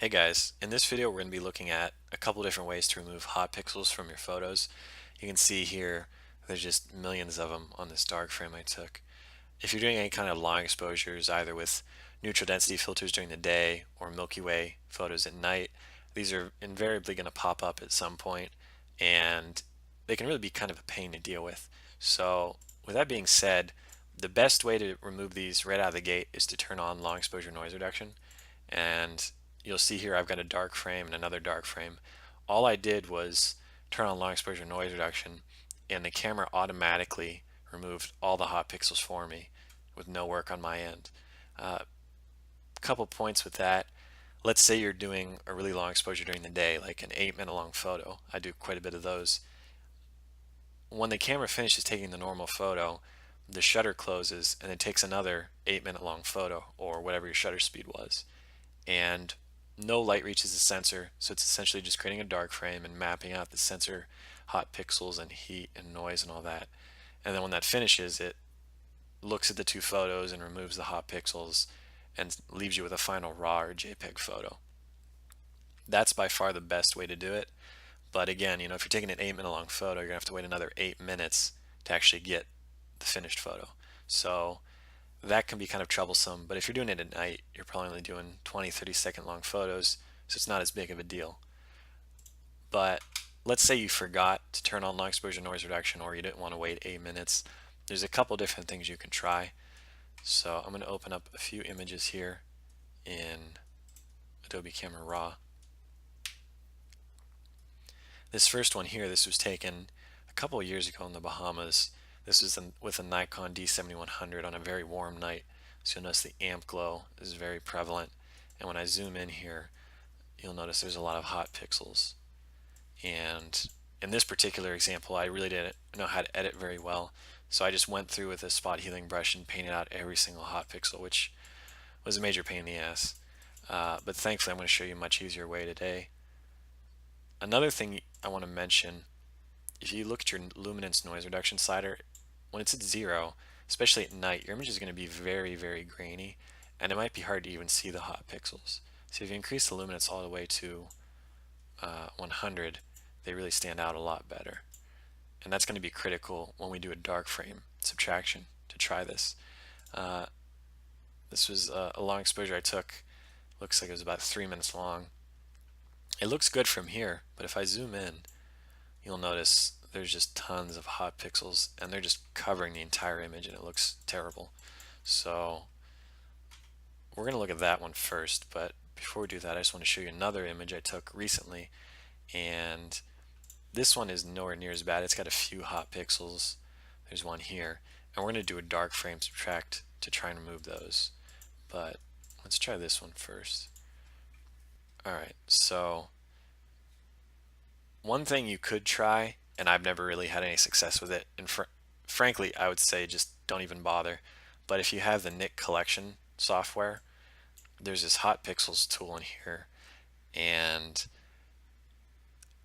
Hey guys, in this video we're going to be looking at a couple different ways to remove hot pixels from your photos. You can see here there's just millions of them on this dark frame I took. If you're doing any kind of long exposures, either with neutral density filters during the day or Milky Way photos at night, these are invariably going to pop up at some point, and they can really be kind of a pain to deal with. So with that being said, the best way to remove these right out of the gate is to turn on long exposure noise reduction. And you'll see here I've got a dark frame and another dark frame. All I did was turn on long exposure noise reduction, and the camera automatically removed all the hot pixels for me with no work on my end. Couple points with that. Let's say you're doing a really long exposure during the day, like an 8-minute long photo. I do quite a bit of those. When the camera finishes taking the normal photo, the shutter closes and it takes another 8-minute long photo, or whatever your shutter speed was. And no light reaches the sensor, so it's essentially just creating a dark frame and mapping out the sensor hot pixels and heat and noise and all that. And then when that finishes, it looks at the two photos and removes the hot pixels and leaves you with a final RAW or JPEG photo. That's by far the best way to do it. But again, if you're taking an 8-minute long photo, you're gonna have to wait another 8 minutes to actually get the finished photo. So that can be kind of troublesome, but if you're doing it at night, you're probably only doing 20-30 second long photos, so it's not as big of a deal. But let's say you forgot to turn on long exposure noise reduction, or you didn't want to wait 8 minutes. There's a couple different things you can try. So I'm going to open up a few images here in Adobe Camera Raw. This first one here, this was taken a couple of years ago in the Bahamas. This is with a Nikon D7100 on a very warm night. So you'll notice the amp glow is very prevalent. And when I zoom in here, you'll notice there's a lot of hot pixels. And in this particular example, I really didn't know how to edit very well. So I just went through with a spot healing brush and painted out every single hot pixel, which was a major pain in the ass. But thankfully, I'm going to show you a much easier way today. Another thing I want to mention, if you look at your luminance noise reduction slider, when it's at 0, especially at night, your image is going to be very, very grainy, and it might be hard to even see the hot pixels. So if you increase the luminance all the way to 100, they really stand out a lot better. And that's going to be critical when we do a dark frame subtraction to try this. This was a long exposure I took. Looks like it was about 3 minutes long. It looks good from here, but if I zoom in, you'll notice there's just tons of hot pixels, and they're just covering the entire image, and it looks terrible. So we're going to look at that one first, but before we do that, I just want to show you another image I took recently, and this one is nowhere near as bad. It's got a few hot pixels. There's one here, and we're going to do a dark frame subtract to try and remove those. But let's try this one first. Alright, so one thing you could try, and I've never really had any success with it, and frankly I would say just don't even bother, but if you have the Nik Collection Software, there's this hot pixels tool in here, and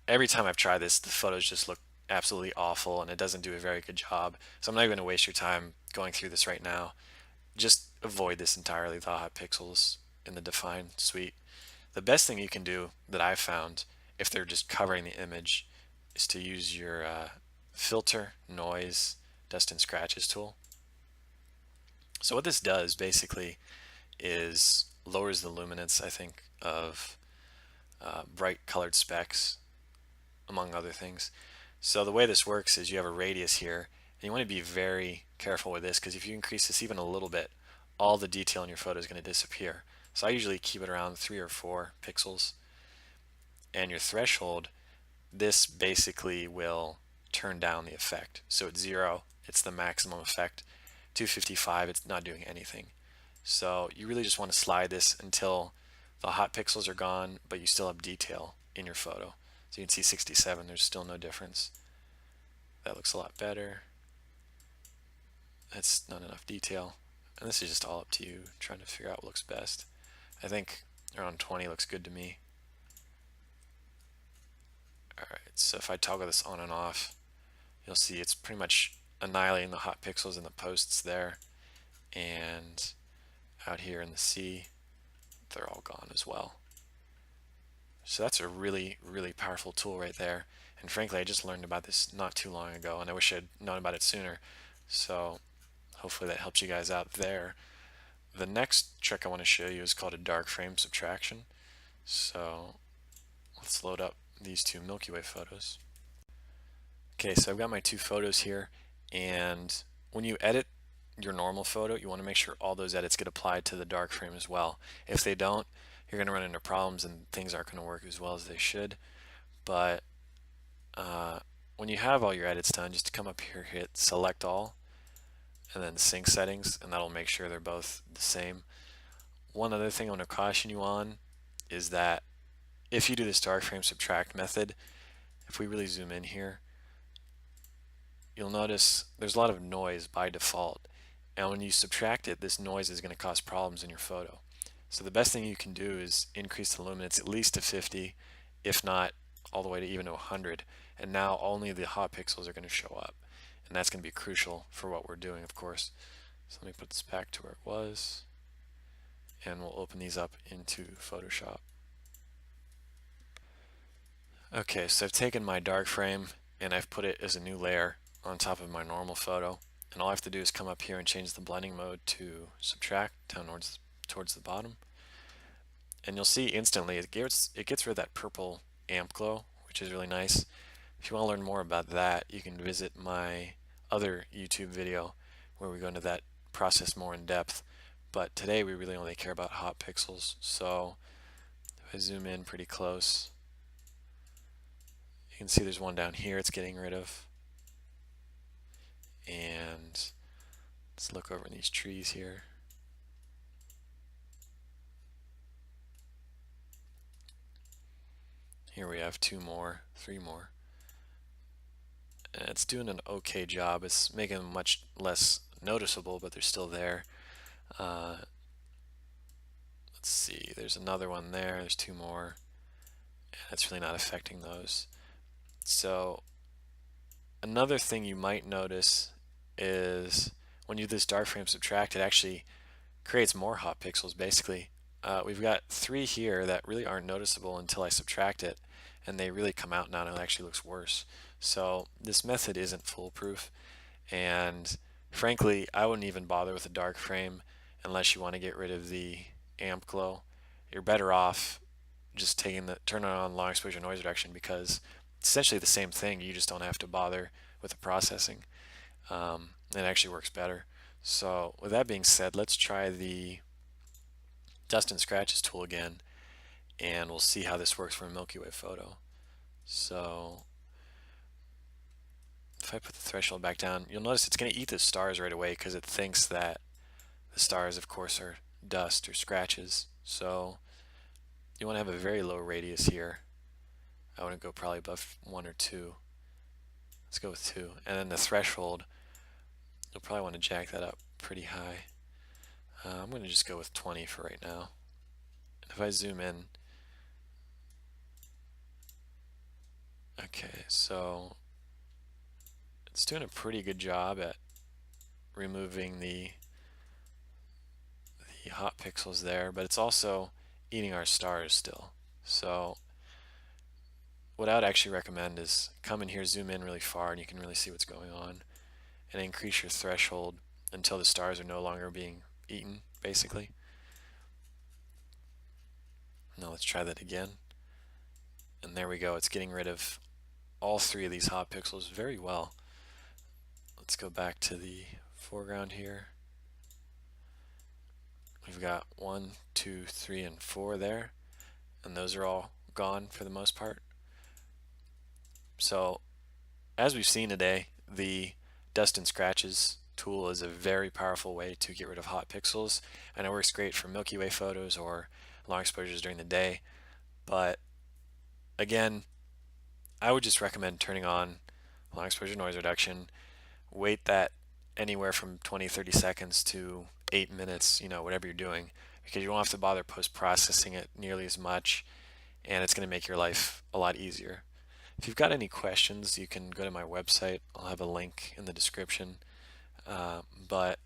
every time I've tried this, the photos just look absolutely awful, and it doesn't do a very good job. So I'm not even going to waste your time going through this right now. Just avoid this entirely, the hot pixels in the define suite. The best thing you can do that I've found, if they're just covering the image, is to use your filter, noise, dust and scratches tool. So what this does basically is lowers the luminance, I think, of bright colored specks, among other things. So the way this works is you have a radius here, and you want to be very careful with this, because if you increase this even a little bit, all the detail in your photo is going to disappear. So I usually keep it around 3 or 4 pixels. And your threshold, this basically will turn down the effect. So at 0, it's the maximum effect. 255, it's not doing anything. So you really just want to slide this until the hot pixels are gone, but you still have detail in your photo. So you can see 67, there's still no difference. That looks a lot better. That's not enough detail. And this is just all up to you, trying to figure out what looks best. I think around 20 looks good to me. Alright, so if I toggle this on and off, you'll see it's pretty much annihilating the hot pixels in the posts there. And out here in the sea, they're all gone as well. So that's a really, really powerful tool right there. And frankly, I just learned about this not too long ago, and I wish I'd known about it sooner. So hopefully that helps you guys out there. The next trick I want to show you is called a dark frame subtraction. So let's load up these two Milky Way photos. Okay, so I've got my two photos here, and when you edit your normal photo, you want to make sure all those edits get applied to the dark frame as well. If they don't, you're going to run into problems and things aren't going to work as well as they should. But when you have all your edits done, just come up here, hit select all, and then sync settings, and that'll make sure they're both the same. One other thing I want to caution you on is that if you do this dark frame subtract method, if we really zoom in here, you'll notice there's a lot of noise by default. And when you subtract it, this noise is going to cause problems in your photo. So the best thing you can do is increase the luminance at least to 50, if not all the way to even to 100. And now only the hot pixels are going to show up. And that's going to be crucial for what we're doing, of course. So let me put this back to where it was. And we'll open these up into Photoshop. Okay, so I've taken my dark frame and I've put it as a new layer on top of my normal photo. And all I have to do is come up here and change the blending mode to subtract down towards the bottom. And you'll see instantly it gets rid of that purple amp glow, which is really nice. If you want to learn more about that, you can visit my other YouTube video where we go into that process more in depth. But today we really only care about hot pixels. So if I zoom in pretty close, you can see there's one down here it's getting rid of. And let's look over in these trees here. Here we have two more, three more. And it's doing an okay job. It's making them much less noticeable, but they're still there. Let's see, there's another one there, there's two more. And it's really not affecting those. So another thing you might notice is when you do this dark frame subtract, it actually creates more hot pixels basically. We've got three here that really aren't noticeable until I subtract it, and they really come out now and it actually looks worse. So this method isn't foolproof, and frankly I wouldn't even bother with a dark frame unless you want to get rid of the amp glow. You're better off just turning on long exposure noise reduction, because it's essentially the same thing, you just don't have to bother with the processing. It actually works better. So with that being said, let's try the dust and scratches tool again, and we'll see how this works for a Milky Way photo. So if I put the threshold back down, you'll notice it's going to eat the stars right away because it thinks that the stars, of course, are dust or scratches. So you want to have a very low radius here. I want to go probably above 1 or 2. Let's go with 2. And then the threshold, you'll probably want to jack that up pretty high. I'm going to just go with 20 for right now. And if I zoom in, okay, so it's doing a pretty good job at removing the hot pixels there, but it's also eating our stars still. So what I would actually recommend is come in here, zoom in really far, and you can really see what's going on, and increase your threshold until the stars are no longer being eaten, basically. Now let's try that again. And there we go, it's getting rid of all three of these hot pixels very well. Let's go back to the foreground here. We've got 1, 2, 3, and 4 there, and those are all gone for the most part. So as we've seen today, the dust and scratches tool is a very powerful way to get rid of hot pixels, and it works great for Milky Way photos or long exposures during the day. But again, I would just recommend turning on long exposure noise reduction. Wait that anywhere from 20-30 seconds to 8 minutes, whatever you're doing, because you don't have to bother post-processing it nearly as much, and it's going to make your life a lot easier. If you've got any questions, you can go to my website. I'll have a link in the description. But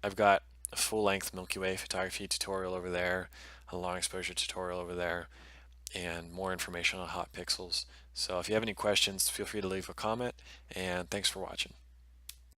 I've got a full-length Milky Way photography tutorial over there, a long exposure tutorial over there, and more information on hot pixels. So if you have any questions, feel free to leave a comment, and thanks for watching.